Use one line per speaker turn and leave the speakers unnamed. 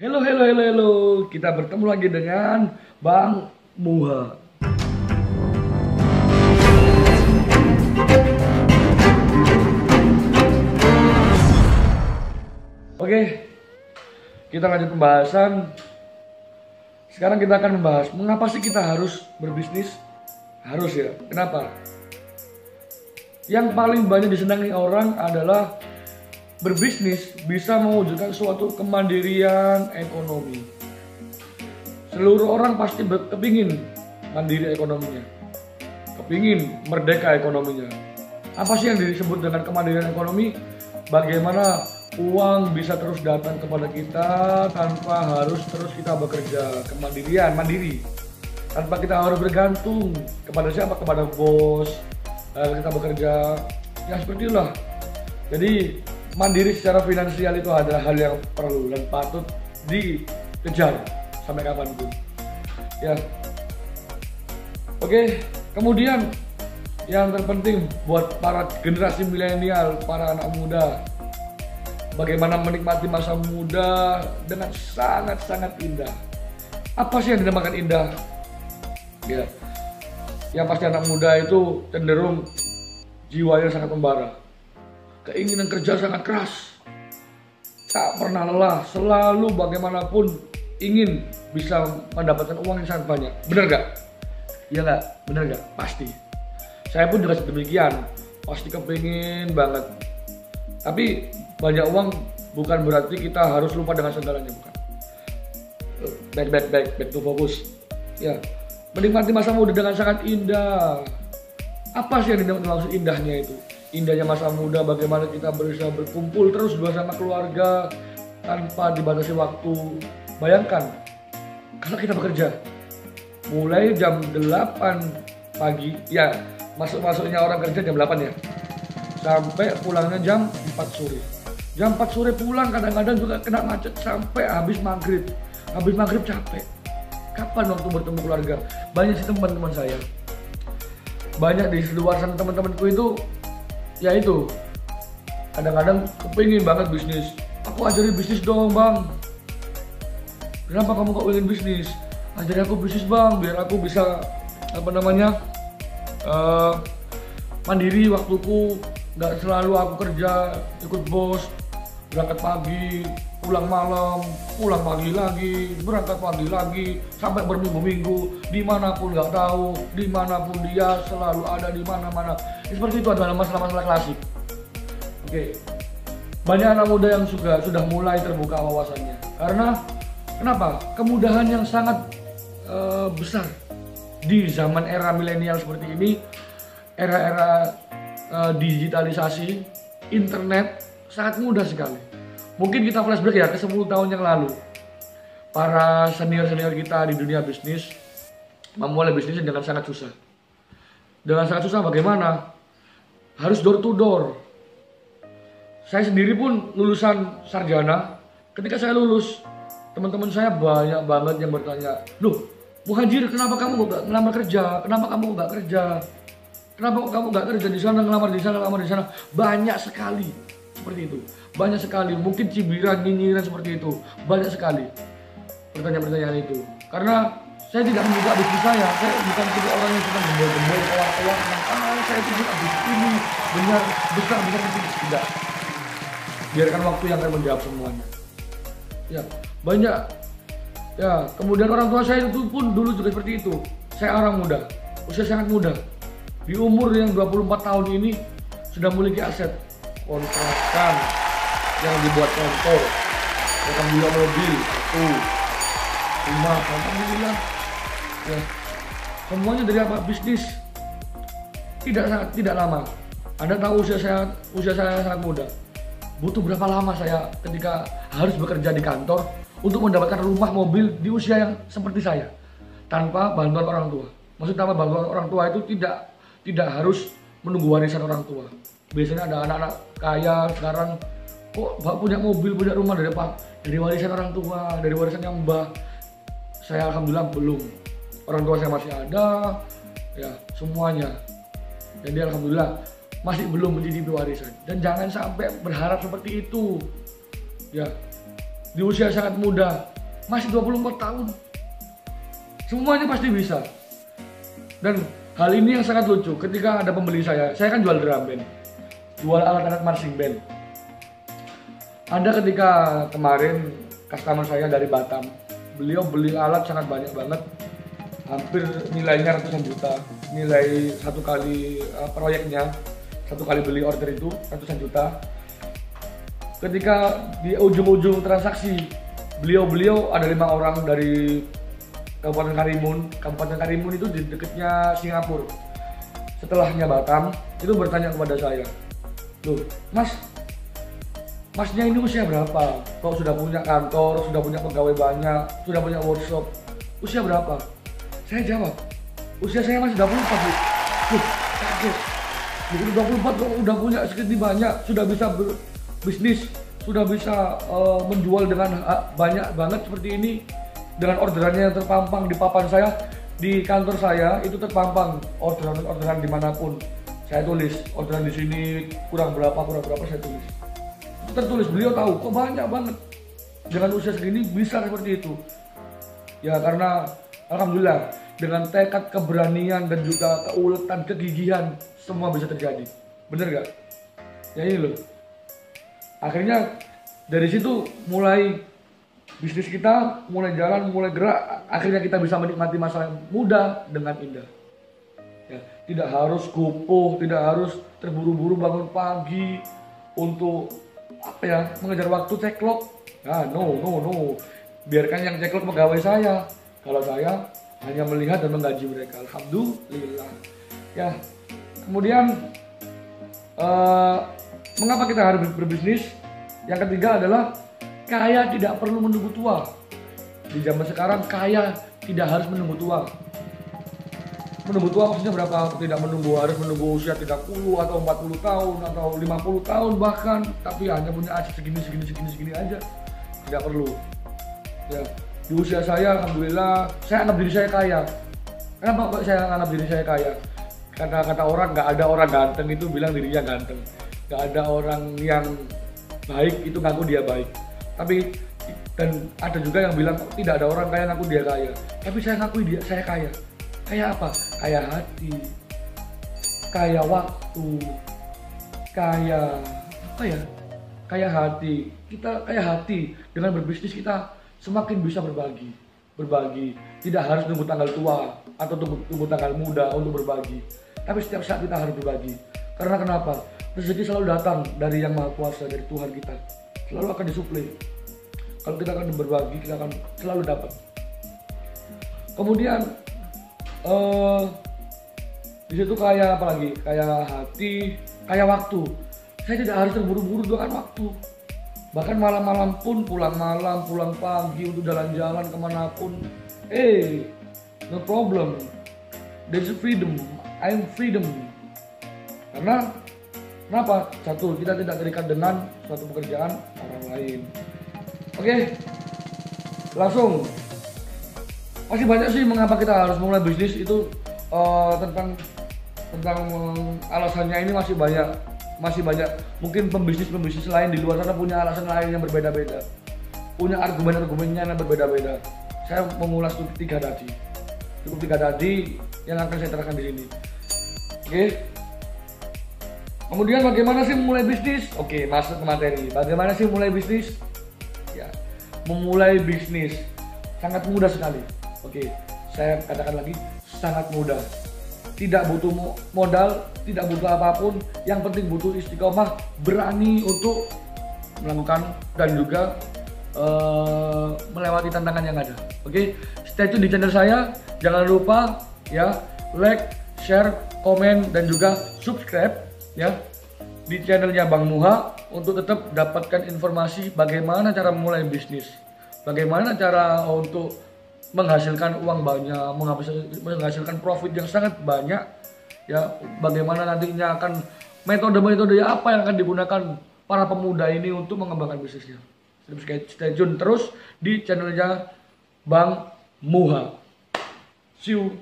Halo, halo, halo, halo. Kita bertemu lagi dengan Bang Muha. Oke, kita lanjut pembahasan. Sekarang kita akan membahas mengapa sih kita harus berbisnis? Harus ya. Kenapa? Yang paling banyak disenangi orang adalah berbisnis bisa mewujudkan suatu kemandirian ekonomi. Seluruh orang pasti kepingin mandiri ekonominya, kepingin merdeka ekonominya. Apa sih yang disebut dengan kemandirian ekonomi? Bagaimana uang bisa terus datang kepada kita tanpa harus terus kita bekerja. Kemandirian, mandiri, tanpa kita harus bergantung kepada siapa, kepada bos. Kita bekerja, ya seperti itulah. Jadi mandiri secara finansial itu adalah hal yang perlu dan patut dikejar sampai kapanpun. Ya. Oke, kemudian yang terpenting buat para generasi milenial, para anak muda, bagaimana menikmati masa muda dengan sangat-sangat indah. Apa sih yang dinamakan indah? Ya. Yang pasti anak muda itu cenderung jiwanya sangat membara. Keinginan kerja sangat keras, tak pernah lelah, selalu bagaimanapun ingin bisa mendapatkan uang yang sangat banyak. Bener gak? Iya gak? Bener gak? Pasti. Saya pun juga demikian, pasti kepingin banget. Tapi banyak uang bukan berarti kita harus lupa dengan segalanya, bukan. Back to focus. Ya, menikmati masa muda dengan sangat indah. Apa sih yang dimaksud indahnya itu? Indahnya masa muda, bagaimana kita bisa berkumpul terus bersama keluarga tanpa dibatasi waktu. Bayangkan, kalau kita bekerja mulai jam 8 pagi, ya masuknya orang kerja jam 8 ya, sampai pulangnya jam 4 sore. Jam 4 sore pulang, kadang-kadang juga kena macet sampai habis maghrib. Habis maghrib capek. Kapan waktu bertemu keluarga? Banyak sih teman-teman saya, banyak di luar sana teman-temanku itu, ya itu kadang-kadang kepingin banget bisnis. Aku ajarin bisnis dong bang. Kenapa kamu kok ingin bisnis? Ajarin aku bisnis bang, biar aku bisa mandiri waktuku, nggak selalu aku kerja ikut bos, berangkat pagi pulang malam, pulang pagi lagi, berangkat pagi lagi, sampai berminggu-minggu, dimanapun nggak tahu, dimanapun dia selalu ada di mana-mana. Seperti itu adalah masalah-masalah klasik. Oke, banyak anak muda yang sudah mulai terbuka wawasannya. Karena kenapa? Kemudahan yang sangat besar di zaman era milenial seperti ini, era-era digitalisasi, internet sangat mudah sekali. Mungkin kita flashback ya ke 10 tahun yang lalu. Para senior-senior kita di dunia bisnis memulai bisnis dengan sangat susah. Dengan sangat susah bagaimana? Harus door to door. Saya sendiri pun lulusan sarjana. Ketika saya lulus, teman-teman saya banyak banget yang bertanya, "Loh, Muhajir, kenapa kamu nggak ngelamar kerja? Kenapa kamu nggak kerja? Kenapa kamu nggak kerja di sana, ngelamar di sana, ngelamar di sana?" Banyak sekali seperti itu. Banyak sekali, mungkin cibiran, nyinyiran seperti itu. Banyak sekali pertanyaan-pertanyaan itu. Karena saya tidak membuka bisnis saya bukan tipe orang yang suka gembol-gembol keluar tentang saya itu buka bisnis ini benar besar kecil, tidak. Biarkan waktu yang akan menjawab semuanya. Ya, banyak. Ya, kemudian orang tua saya itu pun dulu juga seperti itu. Saya orang muda, usia sangat muda. Di umur yang 24 tahun ini sudah memiliki aset, kontrakan yang dibuat kantor, alhamdulillah, mobil, rumah, alhamdulillah. Ya, semuanya dari apa? Bisnis. Tidak lama. Anda tahu usia saya sangat muda. Butuh berapa lama saya ketika harus bekerja di kantor untuk mendapatkan rumah, mobil di usia yang seperti saya, tanpa bantuan orang tua. Maksud tanpa bantuan orang tua itu tidak harus menunggu warisan orang tua. Biasanya ada anak-anak kaya sekarang kok punya mobil, punya rumah dari warisan orang tua, dari warisan yang mbah. Saya alhamdulillah belum. Orang tua saya masih ada, ya semuanya. Jadi alhamdulillah masih belum mencicipi warisan. Dan jangan sampai berharap seperti itu. Ya, di usia sangat muda, masih 24 tahun. Semuanya pasti bisa. Dan hal ini yang sangat lucu, ketika ada pembeli saya kan jual drum band, jual alat-alat marching band. Ada ketika kemarin customer saya dari Batam, beliau beli alat sangat banyak banget, hampir nilainya ratusan juta, nilai satu kali proyeknya, satu kali beli order itu ratusan juta. Ketika di ujung-ujung transaksi, beliau ada 5 orang dari Kabupaten Karimun. Kabupaten Karimun itu di dekatnya Singapura. Setelahnya Batam, itu bertanya kepada saya, "Loh, Masnya ini usia berapa? Kok sudah punya kantor, sudah punya pegawai banyak, sudah punya workshop, usia berapa?" Saya jawab, "Usia saya masih 24, Bu." Loh, kaget. Begitu 24 kok udah punya segitu banyak, sudah bisa berbisnis, sudah bisa menjual dengan banyak banget seperti ini, dengan orderannya yang terpampang di papan saya, di kantor saya itu terpampang orderan dimanapun. Saya tulis orderan di sini kurang berapa saya tulis. Itu tertulis, beliau tahu kok banyak banget. Dengan usia segini bisa seperti itu. Ya karena alhamdulillah dengan tekad, keberanian dan juga keuletan, kegigihan semua bisa terjadi. Bener gak? Ya ini loh. Akhirnya dari situ mulai bisnis kita mulai jalan, mulai gerak. Akhirnya kita bisa menikmati masa muda dengan indah. Ya, tidak harus kupuh, tidak harus terburu-buru bangun pagi untuk mengejar waktu ceklok. Nah, no. Biarkan yang ceklok pegawai saya. Kalau saya hanya melihat dan menggaji mereka. Alhamdulillah. Ya. Kemudian mengapa kita harus berbisnis? Yang ketiga adalah kaya tidak perlu menunggu tua. Di zaman sekarang kaya tidak harus menunggu tua. Menunggu tua maksudnya berapa? Tidak harus menunggu usia 30 atau 40 tahun atau 50 tahun bahkan, tapi hanya punya aset segini aja. Tidak perlu. Ya, di usia saya alhamdulillah saya anggap diri saya kaya. Kenapa kok saya anggap diri saya kaya? Karena kata orang, nggak ada orang ganteng itu bilang dirinya ganteng. Nggak ada orang yang baik itu ngaku dia baik. Tapi dan ada juga yang bilang tidak ada orang kaya ngaku dia kaya. Tapi saya ngakui saya kaya. Kaya apa? Kaya hati, kaya waktu, kaya kaya hati. Kita kaya hati, dengan berbisnis kita semakin bisa berbagi. Tidak harus tunggu tanggal tua atau tunggu tanggal muda untuk berbagi. Tapi setiap saat kita harus berbagi. Karena kenapa? Rezeki selalu datang dari Yang Maha Kuasa, dari Tuhan kita. Selalu akan disuplai. Kalau kita akan berbagi, kita akan selalu dapat. Kemudian di situ kaya apa lagi? Kaya hati, kaya waktu. Saya tidak harus terburu-buru dengan waktu. Bahkan malam-malam pun pulang malam, pulang pagi untuk jalan-jalan kemanapun. No problem. There's freedom. I'm freedom. Karena kenapa? Satu, kita tidak terikat dengan suatu pekerjaan orang lain. Oke, langsung. Masih banyak sih mengapa kita harus mulai bisnis itu, tentang alasannya ini masih banyak. Mungkin pembisnis lain di luar sana punya alasan lain yang berbeda-beda, punya argumennya yang berbeda-beda. Saya mengulas cukup tiga tadi yang akan saya terangkan di sini. Oke. Kemudian bagaimana sih memulai bisnis? Oke, masuk ke materi. Bagaimana sih memulai bisnis? Ya, memulai bisnis sangat mudah sekali. Oke, saya katakan lagi, sangat mudah. Tidak butuh modal, tidak butuh apapun. Yang penting butuh istiqomah, berani untuk melakukan dan juga melewati tantangan yang ada. Oke, stay tune di channel saya. Jangan lupa ya, like, share, komen dan juga subscribe ya di channelnya Bang Muha untuk tetap dapatkan informasi bagaimana cara memulai bisnis, bagaimana cara untuk menghasilkan uang banyak, menghasilkan profit yang sangat banyak ya, bagaimana nantinya akan metode-metode apa yang akan digunakan para pemuda ini untuk mengembangkan bisnisnya. Stay tune terus di channelnya Bang Muha. See you.